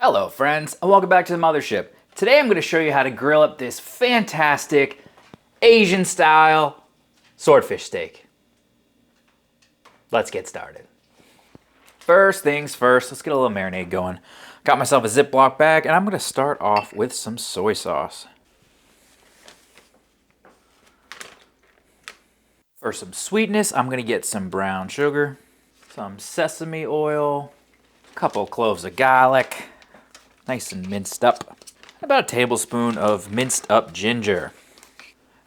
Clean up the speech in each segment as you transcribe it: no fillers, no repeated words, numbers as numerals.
Hello friends, and welcome back to the Mothership. Today I'm going to show you how to grill up this fantastic Asian style swordfish steak. Let's get started. First things first, let's get a little marinade going. Got myself a Ziploc bag and I'm going to start off with some soy sauce. For some sweetness, I'm going to get some brown sugar, some sesame oil, a couple cloves of garlic, nice and minced up, about a tablespoon of minced up ginger.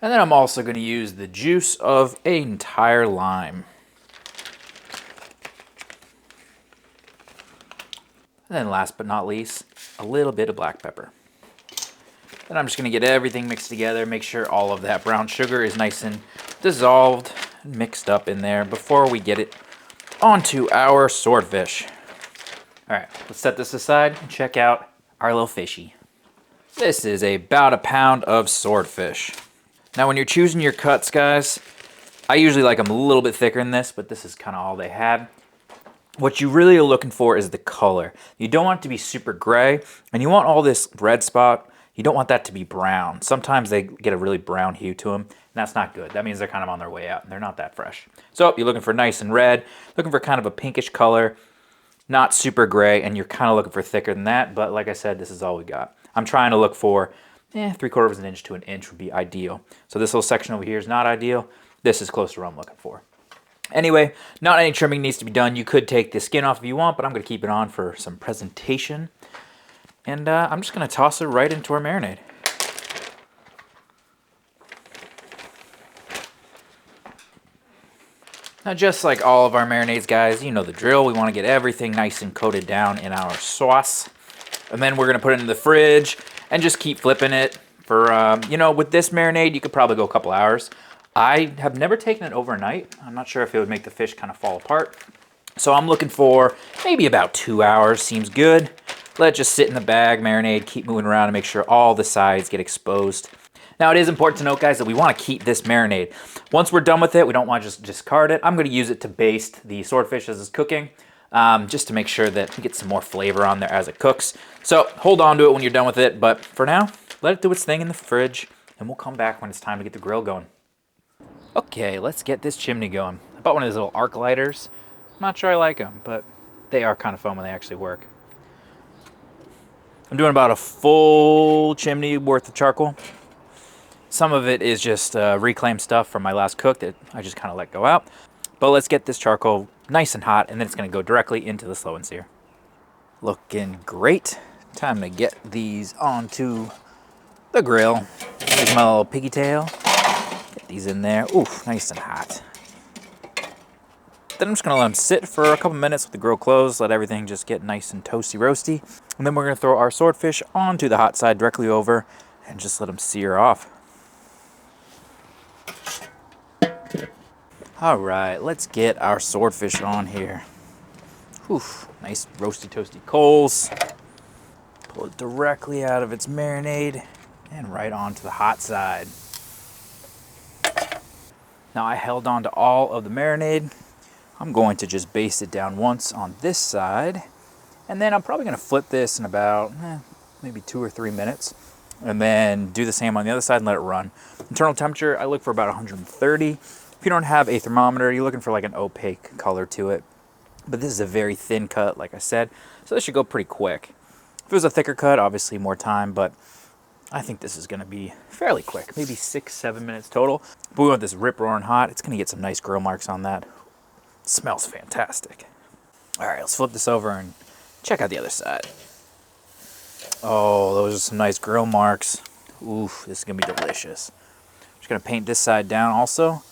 And then I'm also going to use the juice of an entire lime. And then last but not least, a little bit of black pepper. Then I'm just going to get everything mixed together, make sure all of that brown sugar is nice and dissolved, mixed up in there before we get it onto our swordfish. All right, let's set this aside and check out our little fishy. This is about a pound of swordfish. Now when you're choosing your cuts, guys, I usually like them a little bit thicker than this, but this is kind of all they had. What you really are looking for is the color. You don't want it to be super gray, and you want all this red spot, you don't want that to be brown. Sometimes they get a really brown hue to them, and that's not good. That means they're kind of on their way out, and they're not that fresh. So you're looking for nice and red, looking for kind of a pinkish color, not super gray, and you're kind of looking for thicker than that, but like I said, this is all we got. I'm trying to look for 3/4 of an inch to an inch would be ideal. So this little section over here is not ideal. This is close to what I'm looking for. Anyway, not any trimming needs to be done. You could take the skin off if you want, but I'm going to keep it on for some presentation. And I'm just going to toss it right into our marinade. Now, just like all of our marinades, guys, you know the drill. We want to get everything nice and coated down in our sauce. And then we're going to put it in the fridge and just keep flipping it for, with this marinade, you could probably go a couple hours. I have never taken it overnight. I'm not sure if it would make the fish kind of fall apart. So I'm looking for maybe about 2 hours. Seems good. Let it just sit in the bag, marinade, keep moving around and make sure all the sides get exposed. Now, it is important to note, guys, that we want to keep this marinade. Once we're done with it, we don't want to just discard it. I'm going to use it to baste the swordfish as it's cooking, just to make sure that we get some more flavor on there as it cooks. So hold on to it when you're done with it, but for now, let it do its thing in the fridge, and we'll come back when it's time to get the grill going. Okay, let's get this chimney going. I bought one of those little arc lighters. I'm not sure I like them, but they are kind of fun when they actually work. I'm doing about a full chimney worth of charcoal. Some of it is just reclaimed stuff from my last cook that I just kind of let go out. But let's get this charcoal nice and hot, and then it's going to go directly into the slow and sear. Looking great. Time to get these onto the grill. Here's my little piggy tail. Get these in there. Ooh, nice and hot. Then I'm just going to let them sit for a couple minutes with the grill closed, let everything just get nice and toasty roasty. And then we're going to throw our swordfish onto the hot side directly over and just let them sear off. All right, let's get our swordfish on here. Whew, nice roasty toasty coals. Pull it directly out of its marinade and right onto the hot side. Now I held on to all of the marinade. I'm going to just baste it down once on this side, and then I'm probably going to flip this in about maybe 2 or 3 minutes, and then do the same on the other side and let it run. Internal temperature, I look for about 130. If you don't have a thermometer, you're looking for like an opaque color to it. But this is a very thin cut, like I said, so this should go pretty quick. If it was a thicker cut, obviously more time, but I think this is going to be fairly quick, maybe 6-7 minutes total. But we want this rip-roaring hot. It's going to get some nice grill marks on that. It smells fantastic. All right, let's flip this over and check out the other side. Oh, those are some nice grill marks. Oof, this is going to be delicious. I'm just going to paint this side down also.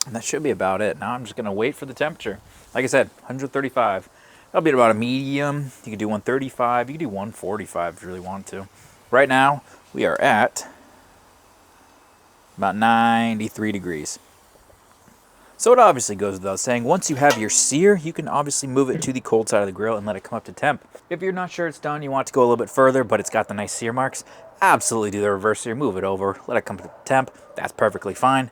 And that should be about it. Now I'm just going to wait for the temperature. Like I said, 135. That'll be about a medium. You can do 135. You can do 145 if you really want to. Right now, we are at about 93 degrees. So it obviously goes without saying, once you have your sear, you can obviously move it to the cold side of the grill and let it come up to temp. If you're not sure it's done, you want it to go a little bit further, but it's got the nice sear marks, absolutely do the reverse sear, move it over, let it come to temp. That's perfectly fine.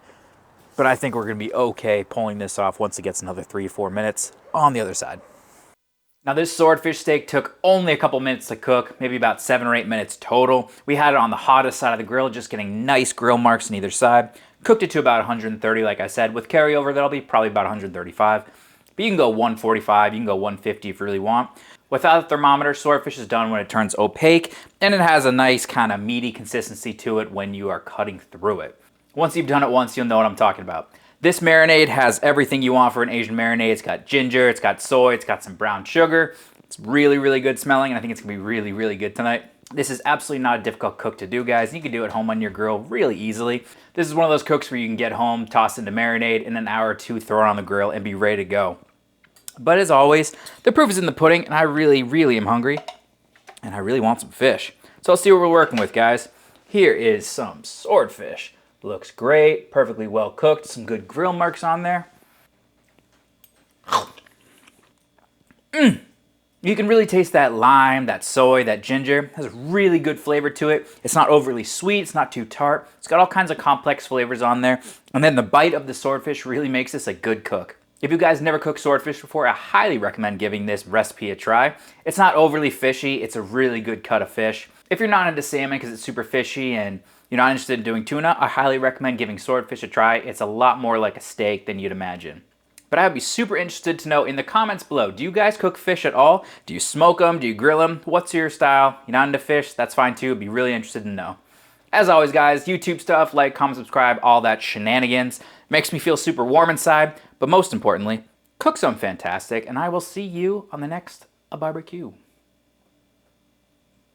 but I think we're gonna be okay pulling this off once it gets another 3-4 minutes on the other side. Now this swordfish steak took only a couple minutes to cook, maybe about 7 or 8 minutes total. We had it on the hottest side of the grill, just getting nice grill marks on either side. Cooked it to about 130, like I said. With carryover, that'll be probably about 135. But you can go 145, you can go 150 if you really want. Without a thermometer, swordfish is done when it turns opaque, and it has a nice kind of meaty consistency to it when you are cutting through it. Once you've done it once, you'll know what I'm talking about. This marinade has everything you want for an Asian marinade. It's got ginger, it's got soy, it's got some brown sugar. It's really, really good smelling, and I think it's gonna be really, really good tonight. This is absolutely not a difficult cook to do, guys. You can do it home on your grill really easily. This is one of those cooks where you can get home, toss into marinade, in an hour or two, throw it on the grill, and be ready to go. But as always, the proof is in the pudding, and I really, really am hungry, and I really want some fish. So let's see what we're working with, guys. Here is some swordfish. Looks great, perfectly well cooked, some good grill marks on there. You can really taste that lime, that soy, that ginger. It has a really good flavor to it. It's not overly sweet, it's not too tart. It's got all kinds of complex flavors on there. And then the bite of the swordfish really makes this a good cook. If you guys never cooked swordfish before, I highly recommend giving this recipe a try. It's not overly fishy, it's a really good cut of fish. If you're not into salmon because it's super fishy and you're not interested in doing tuna, I highly recommend giving swordfish a try. It's a lot more like a steak than you'd imagine. But I would be super interested to know in the comments below, do you guys cook fish at all? Do you smoke them? Do you grill them? What's your style? You're not into fish? That's fine too. I'd be really interested to know. As always, guys, YouTube stuff, like, comment, subscribe, all that shenanigans. Makes me feel super warm inside, but most importantly, cook some fantastic, and I will see you on the next barbecue.